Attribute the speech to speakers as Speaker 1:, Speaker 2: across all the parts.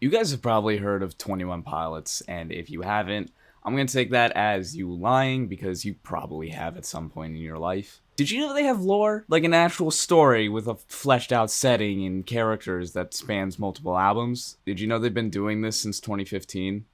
Speaker 1: You guys have probably heard of 21 Pilots, and if you haven't, I'm gonna take that as you lying because you probably have at some point in your life. Did you know they have lore? Like an actual story with a fleshed out setting and characters that spans multiple albums? Did you know they've been doing this since 2015?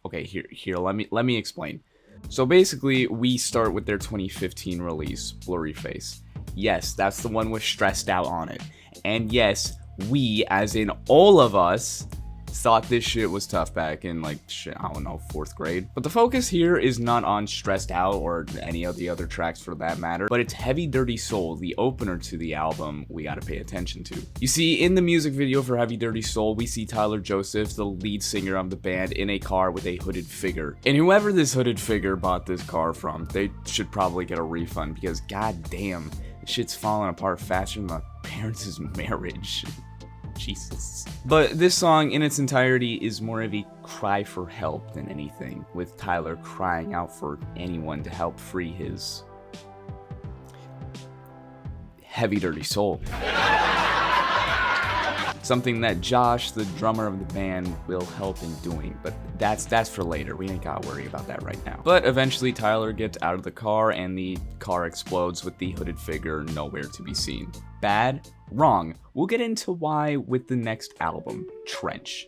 Speaker 1: Okay, here, let me explain. So basically, we start with their 2015 release, Blurry Face. Yes, that's the one with Stressed Out on it. And yes, we, as in all of us, thought this shit was tough back in, like, shit, I don't know, 4th grade. But the focus here is not on Stressed Out or any of the other tracks for that matter, but it's Heavy Dirty Soul, the opener to the album we gotta pay attention to. You see, in the music video for Heavy Dirty Soul, we see Tyler Joseph, the lead singer of the band, in a car with a hooded figure. And whoever this hooded figure bought this car from, they should probably get a refund because goddamn, this shit's falling apart faster than my parents' marriage. Jesus. But this song in its entirety is more of a cry for help than anything, with Tyler crying out for anyone to help free his heavy dirty soul. Something that Josh, the drummer of the band, will help in doing, but that's for later. We ain't gotta worry about that right now. But eventually Tyler gets out of the car and the car explodes with the hooded figure nowhere to be seen. Bad? Wrong. We'll get into why with the next album, Trench.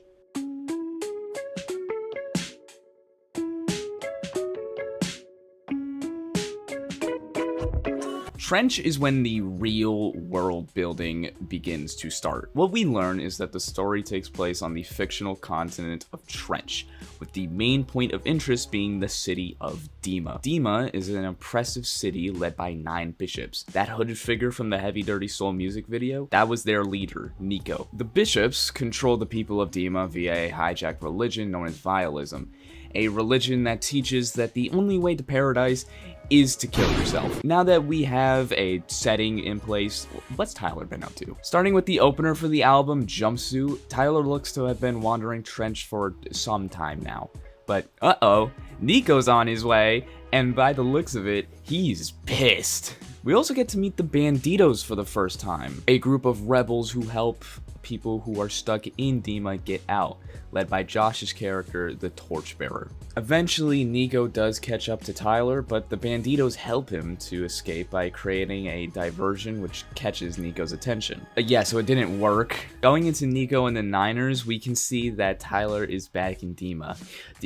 Speaker 1: Trench is when the real world building begins to start. What we learn is that the story takes place on the fictional continent of Trench, with the main point of interest being the city of Dima. Dima is an impressive city led by 9 bishops. That hooded figure from the Heavy Dirty Soul music video, that was their leader, Nico. The bishops control the people of Dima via a hijacked religion known as Vialism, a religion that teaches that the only way to paradise is to kill yourself. Now that we have a setting in place, what's Tyler been up to? Starting with the opener for the album, Jumpsuit, Tyler looks to have been wandering Trench for some time now. But uh-oh, Nico's on his way, and by the looks of it, he's pissed. We also get to meet the Banditos for the first time, a group of rebels who help people who are stuck in Dima get out, led by Josh's character, the Torchbearer. Eventually, Nico does catch up to Tyler, but the Banditos help him to escape by creating a diversion which catches Nico's attention. Yeah, so it didn't work. Going into Nico and the Niners, we can see that Tyler is back in Dima.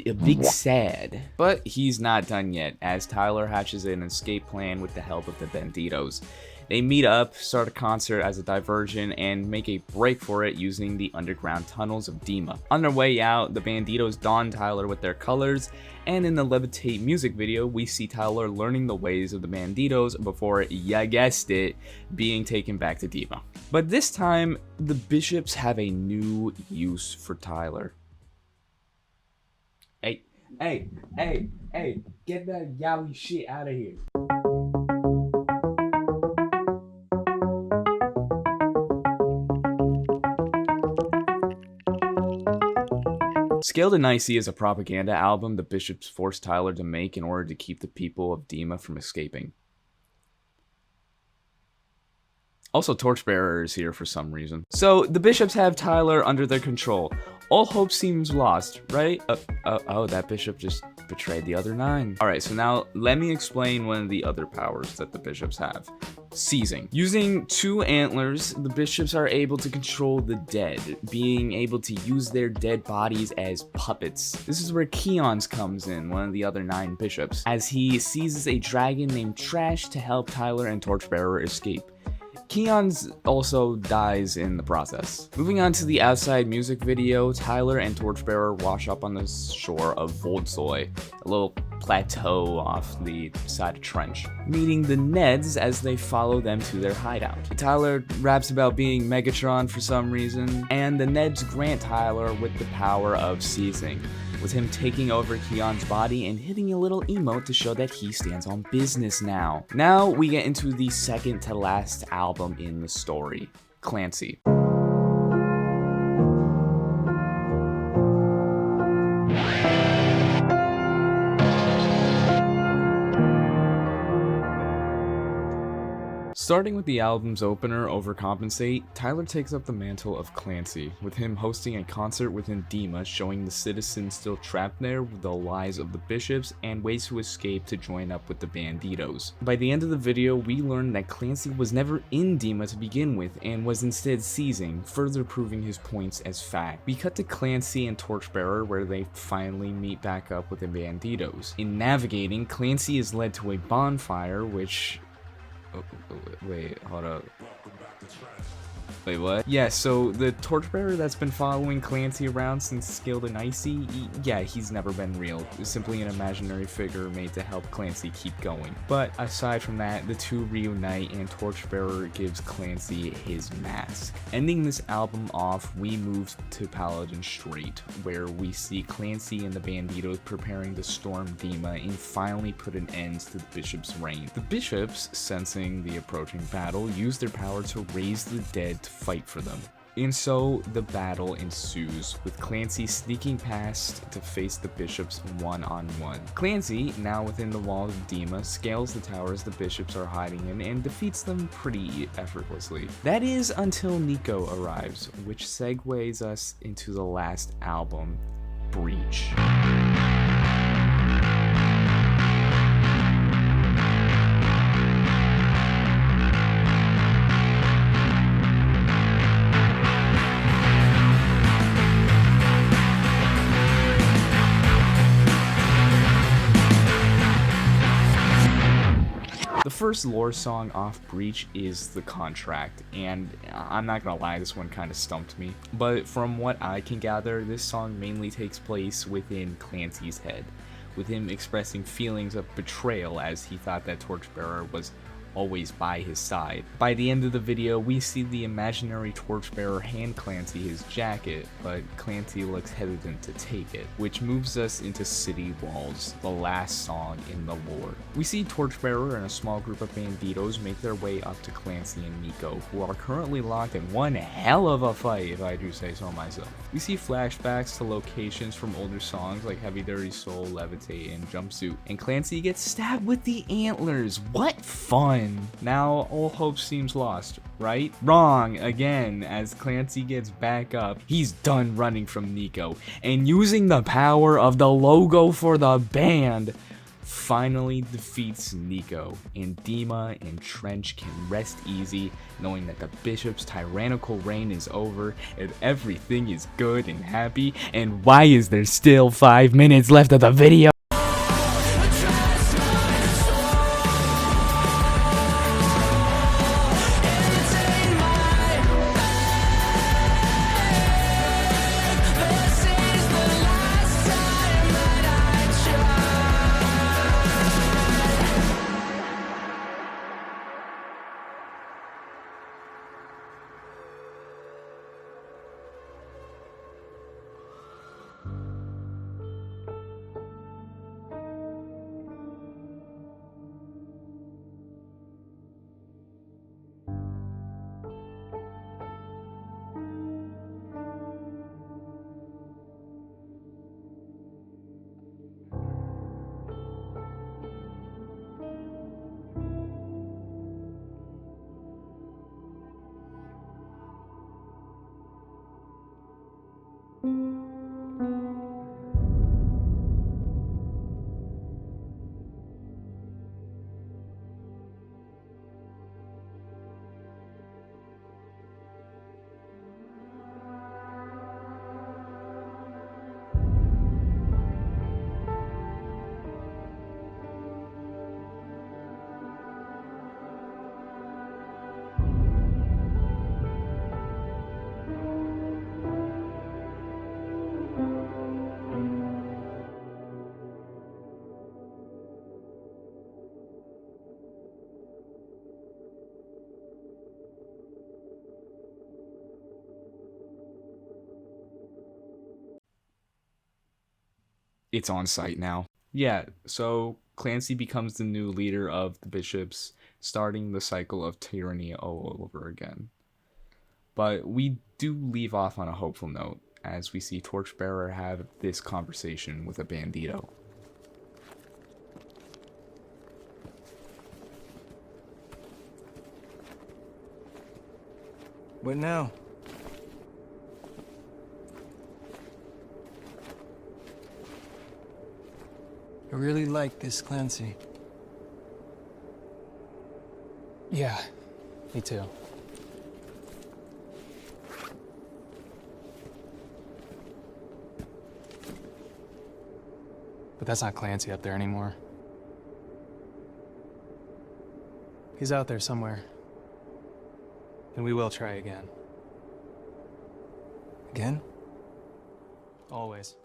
Speaker 1: A big sad. But he's not done yet, as Tyler hatches an escape plan with the help of the Banditos. They meet up, start a concert as a diversion, and make a break for it using the underground tunnels of Dima. On their way out, the Banditos don Tyler with their colors, and in the Levitate music video, we see Tyler learning the ways of the Banditos before, ya guessed it, being taken back to Dima. But this time, the bishops have a new use for Tyler. Hey, get that yaoi shit out of here. Scale to Nicey is a propaganda album the bishops forced Tyler to make in order to keep the people of Dima from escaping. Also, Torchbearer is here for some reason. So, the bishops have Tyler under their control. All hope seems lost, right? Oh, that bishop just betrayed the other 9. Alright, so now let me explain one of the other powers that the bishops have. Seizing. Using 2 antlers, the bishops are able to control the dead, being able to use their dead bodies as puppets. This is where Keons comes in, one of the other 9 bishops, as he seizes a dragon named Trash to help Tyler and Torchbearer escape. Keons also dies in the process. Moving on to the outside music video, Tyler and Torchbearer wash up on the shore of Voldsoy, a little plateau off the side of Trench, meeting the Neds as they follow them to their hideout. Tyler raps about being Megatron for some reason, and the Neds grant Tyler with the power of seizing, with him taking over Keon's body and hitting a little emote to show that he stands on business now. Now we get into the second to last album in the story, Clancy. Starting with the album's opener, Overcompensate, Tyler takes up the mantle of Clancy, with him hosting a concert within Dima showing the citizens still trapped there with the lies of the bishops and ways to escape to join up with the Banditos. By the end of the video, we learn that Clancy was never in Dima to begin with and was instead seizing, further proving his points as fact. We cut to Clancy and Torchbearer where they finally meet back up with the Banditos. In navigating, Clancy is led to a bonfire which... wait, hold up. Wait, what? Yeah, so the Torchbearer that's been following Clancy around since Skilled and Icy, yeah, he's never been real. It's simply an imaginary figure made to help Clancy keep going. But aside from that, the two reunite and Torchbearer gives Clancy his mask. Ending this album off, we move to Paladin Strait, where we see Clancy and the Banditos preparing to storm Dima and finally put an end to the Bishop's reign. The Bishops, sensing the approaching battle, use their power to raise the dead to fight for them. And so the battle ensues, with Clancy sneaking past to face the Bishops one-on-one. Clancy, now within the walls of Dima, scales the towers the Bishops are hiding in and defeats them pretty effortlessly. That is until Nico arrives, which segues us into the last album, Breach. The first lore song off Breach is The Contract, and I'm not gonna lie, this one kind of stumped me. But from what I can gather, this song mainly takes place within Clancy's head, with him expressing feelings of betrayal as he thought that Torchbearer was always by his side. By the end of the video, we see the imaginary Torchbearer hand Clancy his jacket, but Clancy looks hesitant to take it, which moves us into City Walls, the last song in the lore. We see Torchbearer and a small group of Banditos make their way up to Clancy and Nico, who are currently locked in one hell of a fight, if I do say so myself. We see flashbacks to locations from older songs like Heavy Dirty Soul, Levitate, and Jumpsuit, and Clancy gets stabbed with the antlers. What fun! Now all hope seems lost, right? Wrong again, as Clancy gets back up. He's done running from Nico, and using the power of the logo for the band, finally defeats Nico, and Dima and Trench can rest easy knowing that the Bishop's tyrannical reign is over and everything is good and happy. And why is there still 5 minutes left of the video? It's on site now. Yeah, so Clancy becomes the new leader of the Bishops, starting the cycle of tyranny all over again. But we do leave off on a hopeful note, as we see Torchbearer have this conversation with a Bandito.
Speaker 2: What now? I really like this Clancy.
Speaker 3: Yeah, me too. But that's not Clancy up there anymore. He's out there somewhere. And we will try again.
Speaker 2: Again?
Speaker 3: Always.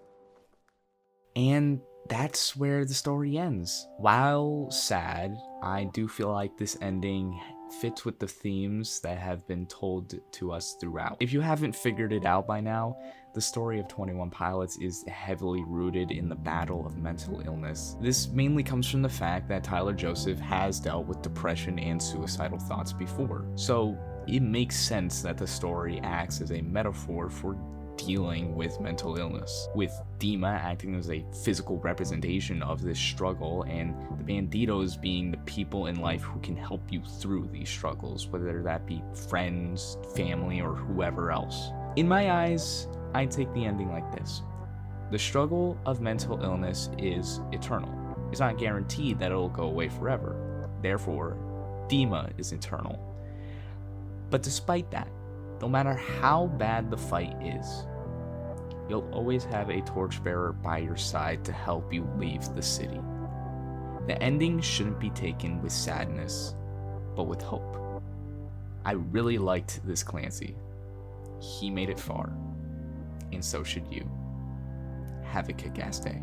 Speaker 1: And that's where the story ends. While sad, I do feel like this ending fits with the themes that have been told to us throughout. If you haven't figured it out by now, the story of 21 Pilots is heavily rooted in the battle of mental illness. This mainly comes from the fact that Tyler Joseph has dealt with depression and suicidal thoughts before. So it makes sense that the story acts as a metaphor for dealing with mental illness, with Dima acting as a physical representation of this struggle and the Banditos being the people in life who can help you through these struggles, whether that be friends, family, or whoever else. In my eyes, I take the ending like this. The struggle of mental illness is eternal. It's not guaranteed that it'll go away forever. Therefore, Dima is eternal. But despite that, no matter how bad the fight is, you'll always have a torchbearer by your side to help you leave the city. The ending shouldn't be taken with sadness, but with hope. I really liked this Clancy. He made it far, and so should you. Have a kick-ass day.